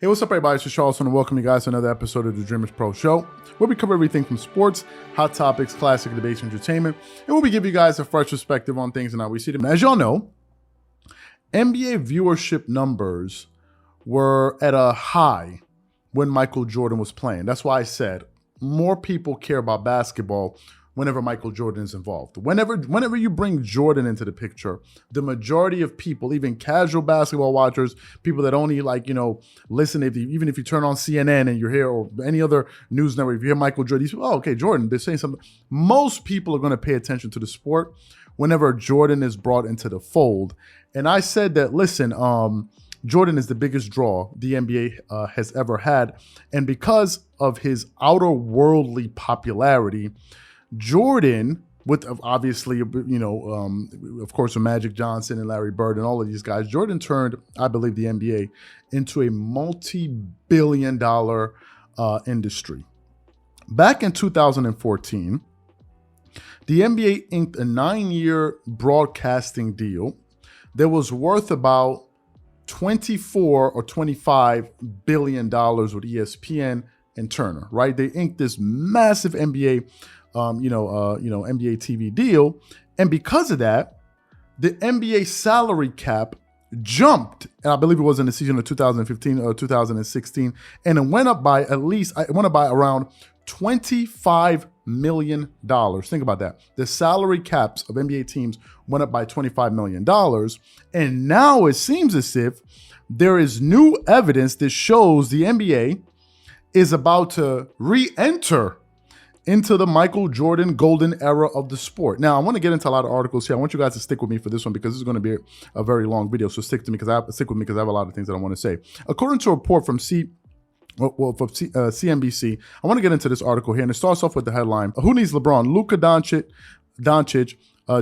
Hey, what's up, everybody? It's Charles, and welcome you guys to another episode of the Dreamerspro Show, where we cover everything from sports, hot topics, classic debates, entertainment, and where we give you guys a fresh perspective on things and how we see them. As y'all know, NBA viewership numbers were at a high when Michael Jordan was playing. That's why I said more people care about basketball whenever Michael Jordan is involved. Whenever you bring Jordan into the picture, the majority of people, even casual basketball watchers, people that only listen, even if you turn on CNN and you're here or any other news network, if you hear Michael Jordan, you say, oh, okay, Jordan, they're saying something. Most people are going to pay attention to the sport whenever Jordan is brought into the fold. And I said that, listen, Jordan is the biggest draw the NBA has ever had. And because of his outer worldly popularity, Jordan, with obviously, of course, with Magic Johnson and Larry Bird and all of these guys, Jordan turned, I believe, the NBA into a multi-billion-dollar industry. Back in 2014, the NBA inked a 9-year broadcasting deal that was worth about 24 or 25 billion dollars with ESPN and Turner, right? They inked this massive NBA NBA TV deal. And because of that, the NBA salary cap jumped. And I believe it was in the season of 2015 or 2016. And it went up by around $25 million. Think about that. The salary caps of NBA teams went up by $25 million. And now it seems as if there is new evidence that shows the NBA is about to re-enter into the Michael Jordan golden era of the sport. Now, I want to get into a lot of articles here. I want you guys to stick with me for this one because this is going to be a very long video. So stick with me because I have a lot of things that I want to say. According to a report from CNBC, I want to get into this article here, and it starts off with the headline: Who needs LeBron? Luka Doncic,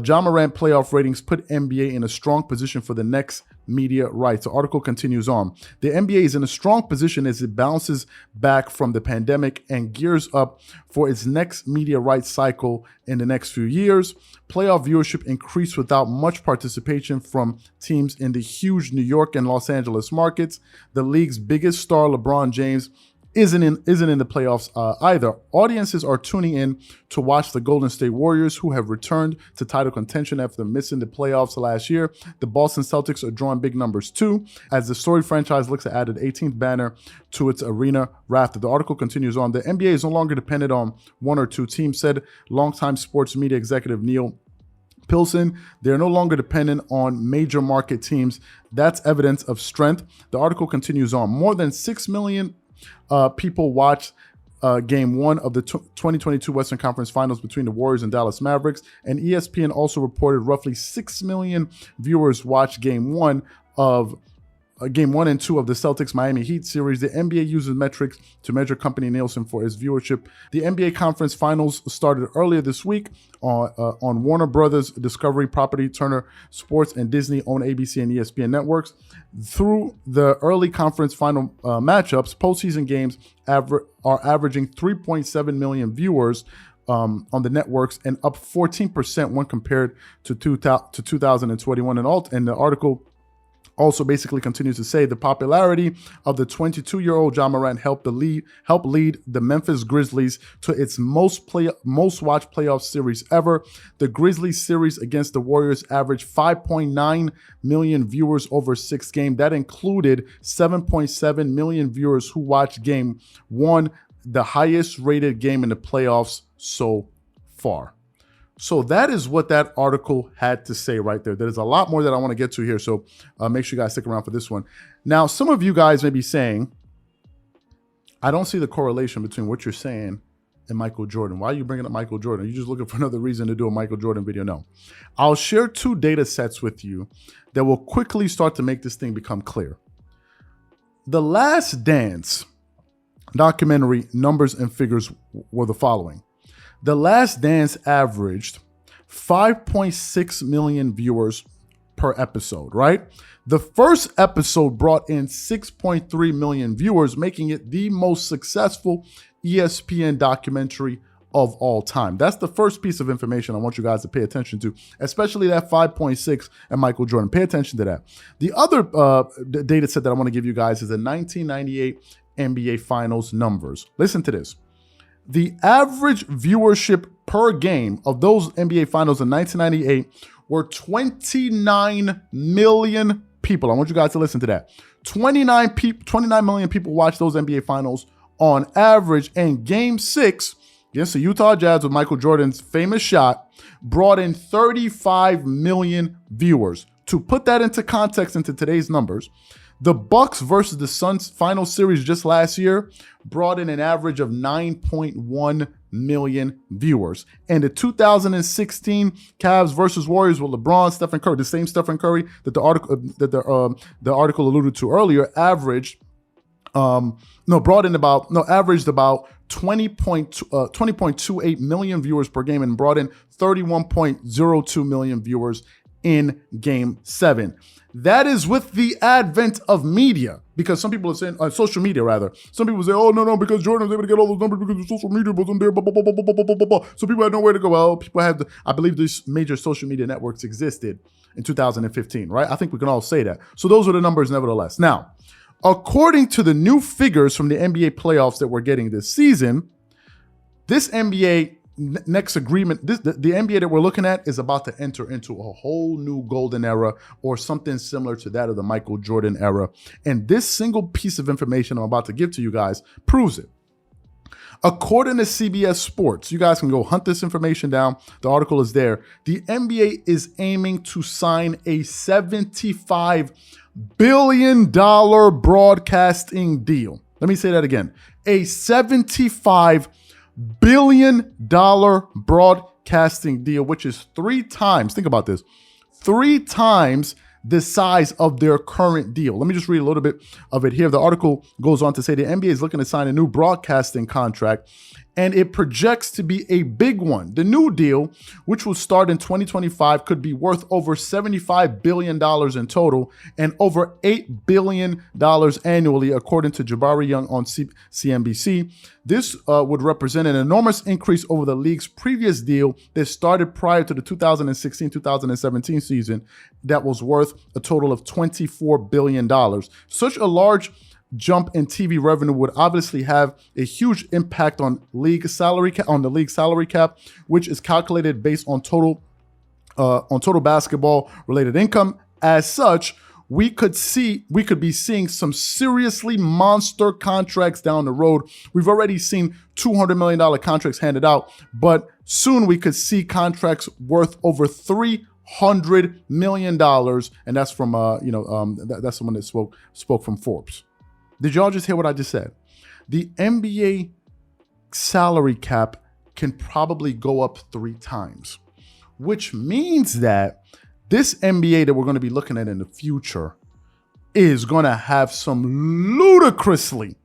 Ja Morant playoff ratings put NBA in a strong position for the next media rights. The article continues on. The NBA is in a strong position as it bounces back from the pandemic and gears up for its next media rights cycle in the next few years. Playoff viewership increased without much participation from teams in the huge New York and Los Angeles markets. The league's biggest star, LeBron James, isn't in the playoffs either. Audiences are tuning in to watch the Golden State Warriors, who have returned to title contention after missing the playoffs last year. The Boston Celtics are drawing big numbers too, as the storied franchise looks to add an 18th banner to its arena rafter. The article continues on. The NBA is no longer dependent on one or two teams, said longtime sports media executive Neil Pilson. They're no longer dependent on major market teams. That's evidence of strength. The article continues on. More than 6 million people watched Game 1 of the 2022 Western Conference Finals between the Warriors and Dallas Mavericks, and ESPN also reported roughly 6 million viewers watched Game 1 and 2 of the Celtics-Miami Heat series. The NBA uses metrics to measure company Nielsen for its viewership. The NBA Conference Finals started earlier this week on Warner Brothers Discovery property, Turner Sports, and Disney-owned ABC and ESPN networks. Through the early conference final matchups, postseason games are averaging 3.7 million viewers on the networks, and up 14% when compared to 2021. And the article also basically continues to say the popularity of the 22-year-old Ja Morant helped lead the Memphis Grizzlies to its most watched playoff series ever. The Grizzlies series against the Warriors averaged 5.9 million viewers over 6 games. That included 7.7 million viewers who watched Game 1, the highest rated game in the playoffs so far. So that is what that article had to say right there. There's a lot more that I want to get to here, so make sure you guys stick around for this one. Now, some of you guys may be saying, I don't see the correlation between what you're saying and Michael Jordan. Why are you bringing up Michael Jordan? Are you just looking for another reason to do a Michael Jordan video? No. I'll share 2 data sets with you that will quickly start to make this thing become clear. The Last Dance documentary numbers and figures were the following. The Last Dance averaged 5.6 million viewers per episode, right? The first episode brought in 6.3 million viewers, making it the most successful ESPN documentary of all time. That's the first piece of information I want you guys to pay attention to, especially that 5.6 and Michael Jordan. Pay attention to that. The other data set that I want to give you guys is the 1998 NBA Finals numbers. Listen to this. The average viewership per game of those NBA Finals in 1998 were 29 million people. I want you guys to listen to that. 29 million people watched those NBA Finals on average, and Game 6 against the Utah Jazz with Michael Jordan's famous shot brought in 35 million viewers. To put that into context into today's numbers, the Bucks versus the Suns final series just last year brought in an average of 9.1 million viewers. And the 2016 Cavs versus Warriors with LeBron, Stephen Curry, the same Stephen Curry that the article alluded to earlier, averaged about 20.28 million viewers per game and brought in 31.02 million viewers in Game 7. That is with the advent of media, because some people are saying, social media rather. Some people say, oh, no, because Jordan was able to get all those numbers because the social media wasn't there, blah, blah, blah, blah, blah, blah, blah, blah. So people had nowhere to go. Well, people have I believe these major social media networks existed in 2015, right? I think we can all say that. So those are the numbers nevertheless. Now, according to the new figures from the NBA playoffs that we're getting this season, this NBA next agreement, the NBA that we're looking at is about to enter into a whole new golden era or something similar to that of the Michael Jordan era. And this single piece of information I'm about to give to you guys proves it. According to CBS Sports, you guys can go hunt this information down. The article is there. The NBA is aiming to sign a $75 billion broadcasting deal. Let me say that again. A $75 billion broadcasting deal, which is 3 times, think about this, 3 times the size of their current deal. Let me just read a little bit of it here. The article goes on to say the NBA is looking to sign a new broadcasting contract, and it projects to be a big one. The new deal, which will start in 2025, could be worth over $75 billion in total and over $8 billion annually, according to Jabari Young on CNBC. This would represent an enormous increase over the league's previous deal that started prior to the 2016-2017 season that was worth a total of $24 billion. Such a large jump in TV revenue would obviously have a huge impact on the league salary cap, which is calculated based on total basketball related income. As such, we could be seeing some seriously monster contracts down the road. We've already seen $200 million contracts handed out, but soon we could see contracts worth over $300 million, and that's from that's someone that spoke from Forbes. Did y'all just hear what I just said? The NBA salary cap can probably go up 3 times, which means that this NBA that we're going to be looking at in the future is going to have some ludicrously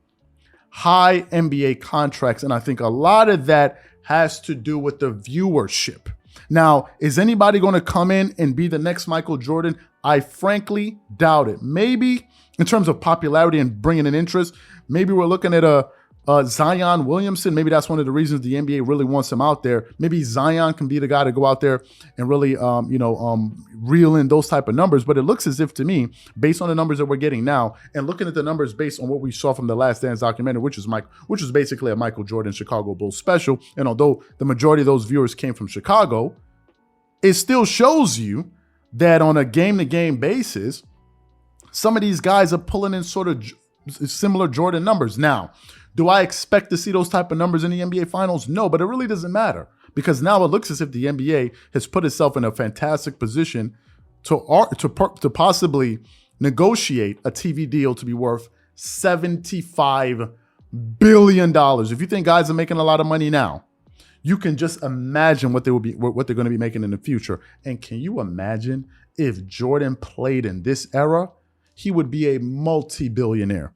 high NBA contracts. And I think a lot of that has to do with the viewership. Now, is anybody going to come in and be the next Michael Jordan? I frankly doubt it. Maybe in terms of popularity and bringing in interest, maybe we're looking at a Zion Williamson. Maybe that's one of the reasons the NBA really wants him out there. Maybe Zion can be the guy to go out there and really, reel in those type of numbers. But it looks as if, to me, based on the numbers that we're getting now, and looking at the numbers based on what we saw from the Last Dance documentary, which was basically a Michael Jordan Chicago Bulls special, and although the majority of those viewers came from Chicago, it still shows you that on a game-to-game basis, some of these guys are pulling in sort of similar Jordan numbers. Now, do I expect to see those type of numbers in the NBA Finals? No, but it really doesn't matter, because now it looks as if the NBA has put itself in a fantastic position to possibly negotiate a TV deal to be worth $75 billion. If you think guys are making a lot of money now, you can just imagine what they're going to be making in the future. And can you imagine if Jordan played in this era? He would be a multi-billionaire.